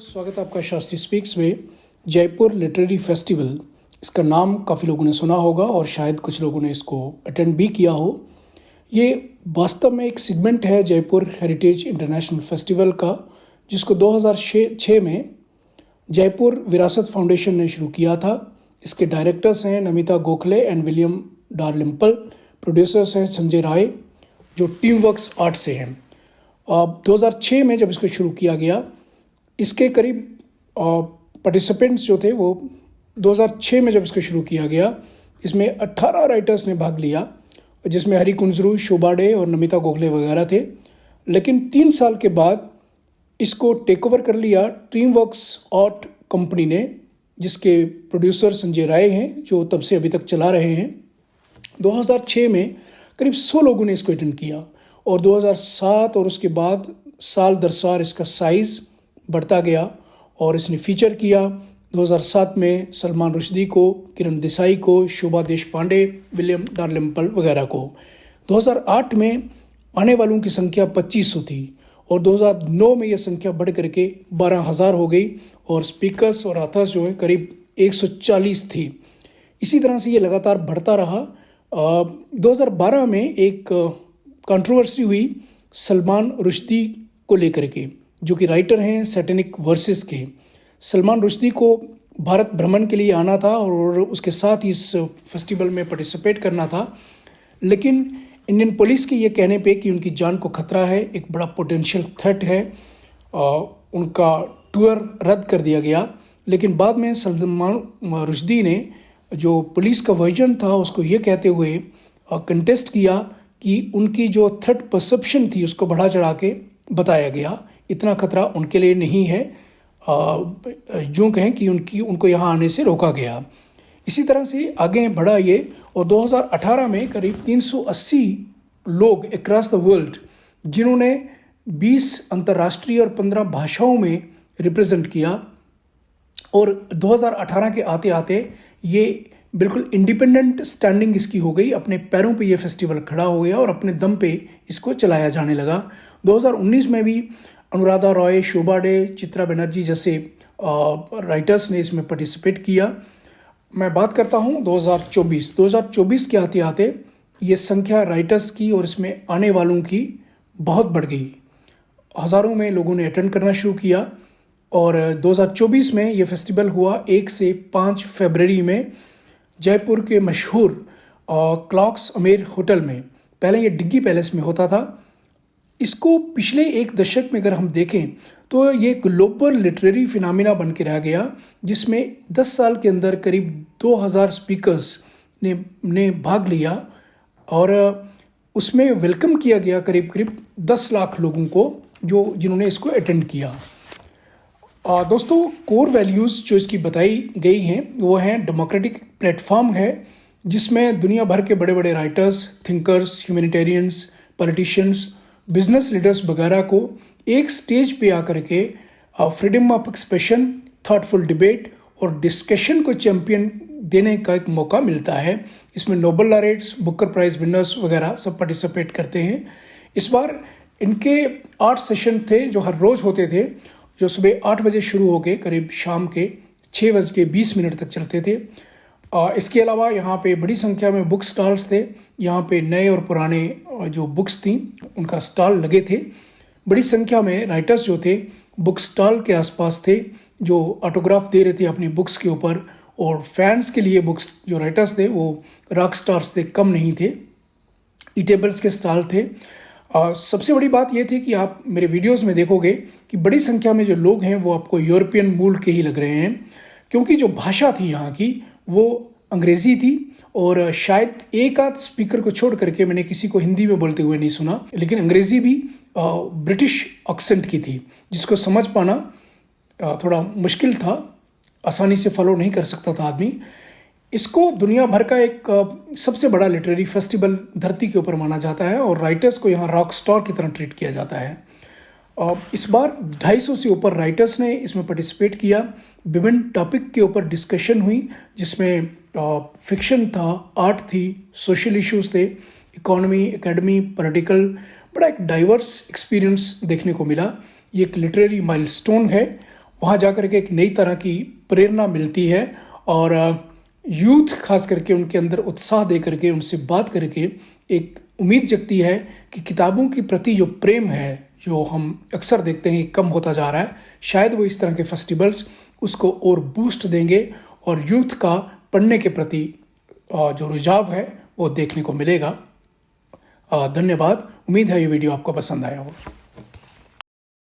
स्वागत है आपका शास्त्री स्पीक्स में। जयपुर लिटरेरी फेस्टिवल, इसका नाम काफ़ी लोगों ने सुना होगा और शायद कुछ लोगों ने इसको अटेंड भी किया हो। ये वास्तव में एक सेगमेंट है जयपुर हेरिटेज इंटरनेशनल फेस्टिवल का, जिसको 2006 में जयपुर विरासत फाउंडेशन ने शुरू किया था। इसके डायरेक्टर्स हैं Namita Gokhale and William Dalrymple. Producers हैं संजय राय, जो टीम वर्क्स आर्ट से हैं। 2006 में जब इसको शुरू किया गया, इसके करीब पार्टिसिपेंट्स जो थे वो 2006 में जब इसको शुरू किया गया, इसमें 18 राइटर्स ने भाग लिया, जिसमें हरी कुंजरू, शोभा डे और नमिता गोखले वगैरह थे। लेकिन 3 साल के बाद इसको टेक ओवर कर लिया टीम वर्क्स आर्ट कंपनी ने, जिसके प्रोड्यूसर संजय राय हैं, जो तब से अभी तक चला रहे हैं। 2006 में करीब 100 लोगों ने इसको अटेंड किया और 2007 और उसके बाद साल दर साल इसका साइज़ बढ़ता गया और इसने फीचर किया 2007 में सलमान रुश्दी को, किरण देसाई को, शोभा देशपांडे, विलियम डारलिम्पल वगैरह को। 2008 में आने वालों की संख्या 2500 थी और 2009 में यह संख्या बढ़ करके 12,000 हो गई और स्पीकर्स और ऑथर्स जो है करीब 140 थी। इसी तरह से ये लगातार बढ़ता रहा। 2012 में एक कंट्रोवर्सी हुई सलमान रुश्दी को लेकर के, जो कि राइटर हैं सैटेनिक वर्सेस के। सलमान रुश्दी को भारत भ्रमण के लिए आना था और उसके साथ ही इस फेस्टिवल में पार्टिसिपेट करना था, लेकिन इंडियन पुलिस के ये कहने पे कि उनकी जान को खतरा है, एक बड़ा पोटेंशियल थ्रेट है, उनका टूर रद्द कर दिया गया। लेकिन बाद में सलमान रुश्दी ने जो पुलिस का वर्जन था उसको ये कहते हुए कंटेस्ट किया कि उनकी जो थ्रेट परसेप्शन थी उसको बढ़ा चढ़ा के बताया गया, इतना खतरा उनके लिए नहीं है, जो कहें कि उनको यहाँ आने से रोका गया। इसी तरह से आगे बढ़ा ये और 2018 में करीब 380 लोग अक्रॉस द वर्ल्ड, जिन्होंने 20 अंतर्राष्ट्रीय और 15 भाषाओं में रिप्रेजेंट किया, और 2018 के आते आते ये बिल्कुल इंडिपेंडेंट स्टैंडिंग इसकी हो गई, अपने पैरों पे ये फेस्टिवल खड़ा हो गया और अपने दम पे इसको चलाया जाने लगा। 2019 में भी अनुराधा रॉय, शोभा डे, चित्रा बनर्जी जैसे राइटर्स ने इसमें पार्टिसिपेट किया। मैं बात करता हूँ 2024 के आते आते ये संख्या राइटर्स की और इसमें आने वालों की बहुत बढ़ गई। हज़ारों में लोगों ने अटेंड करना शुरू किया और 2024 में ये फेस्टिवल हुआ 1 से 5 फरवरी में जयपुर के मशहूर क्लॉक्स अमेर होटल में। पहले ये डिग्गी पैलेस में होता था। इसको पिछले 1 दशक में अगर हम देखें तो ये ग्लोबल लिटरेरी फिनोमिना बन के रह गया, जिसमें 10 साल के अंदर करीब 2000 स्पीकर्स ने भाग लिया और उसमें वेलकम किया गया करीब 10 लाख लोगों को, जिन्होंने इसको अटेंड किया। दोस्तों, कोर वैल्यूज़ जो इसकी बताई गई हैं वो हैं डेमोक्रेटिक प्लेटफॉर्म है, जिसमें दुनिया भर के बड़े बड़े writers, thinkers, humanitarians, politicians, business leaders वगैरह को एक स्टेज पे आकर के freedom of expression, thoughtful debate और डिस्कशन को चैंपियन देने का एक मौका मिलता है। इसमें Nobel laureates, Booker prize winners वगैरह सब पार्टिसिपेट करते हैं। इस बार इनके 8 सेशन थे जो हर रोज़ होते थे, जो सुबह 8 बजे शुरू हो के करीब शाम के 6:20 तक चलते थे। इसके अलावा यहाँ पे बड़ी संख्या में बुक स्टॉल्स थे। यहाँ पे नए और पुराने जो बुक्स थी उनका स्टॉल लगे थे। बड़ी संख्या में राइटर्स जो थे बुक स्टॉल के आसपास थे, जो ऑटोग्राफ दे रहे थे अपनी बुक्स के ऊपर, और फैंस के लिए बुक्स जो राइटर्स थे वो रॉक स्टार्स थे, कम नहीं थे। ईटेबल्स के स्टॉल थे। सबसे बड़ी बात ये थी कि आप मेरे वीडियोस में देखोगे कि बड़ी संख्या में जो लोग हैं वो आपको यूरोपियन मूल के ही लग रहे हैं, क्योंकि जो भाषा थी यहाँ की वो अंग्रेज़ी थी और शायद एक आध स्पीकर को छोड़ करके मैंने किसी को हिंदी में बोलते हुए नहीं सुना, लेकिन अंग्रेज़ी भी ब्रिटिश एक्सेंट की थी, जिसको समझ पाना थोड़ा मुश्किल था, आसानी से फॉलो नहीं कर सकता था आदमी। इसको दुनिया भर का एक सबसे बड़ा लिटरेरी फेस्टिवल धरती के ऊपर माना जाता है और राइटर्स को यहाँ रॉक स्टार की तरह ट्रीट किया जाता है। इस बार 250 से ऊपर राइटर्स ने इसमें पार्टिसिपेट किया। विभिन्न टॉपिक के ऊपर डिस्कशन हुई, जिसमें फिक्शन था, आर्ट थी, सोशल इश्यूज थे, इकोनॉमी, एकेडमी, पॉलिटिकल, बड़ा एक डाइवर्स एक्सपीरियंस देखने को मिला। ये एक लिटरेरी माइलस्टोन है वहाँ जा कर के एक नई तरह की प्रेरणा मिलती है और यूथ खास करके उनके अंदर उत्साह दे करके उनसे बात करके एक उम्मीद जगती है कि किताबों के प्रति जो प्रेम है, जो हम अक्सर देखते हैं कम होता जा रहा है, शायद वो इस तरह के फेस्टिवल्स उसको और बूस्ट देंगे और यूथ का पढ़ने के प्रति जो रुझाव है वो देखने को मिलेगा। धन्यवाद। उम्मीद है ये वीडियो आपको पसंद आया हो।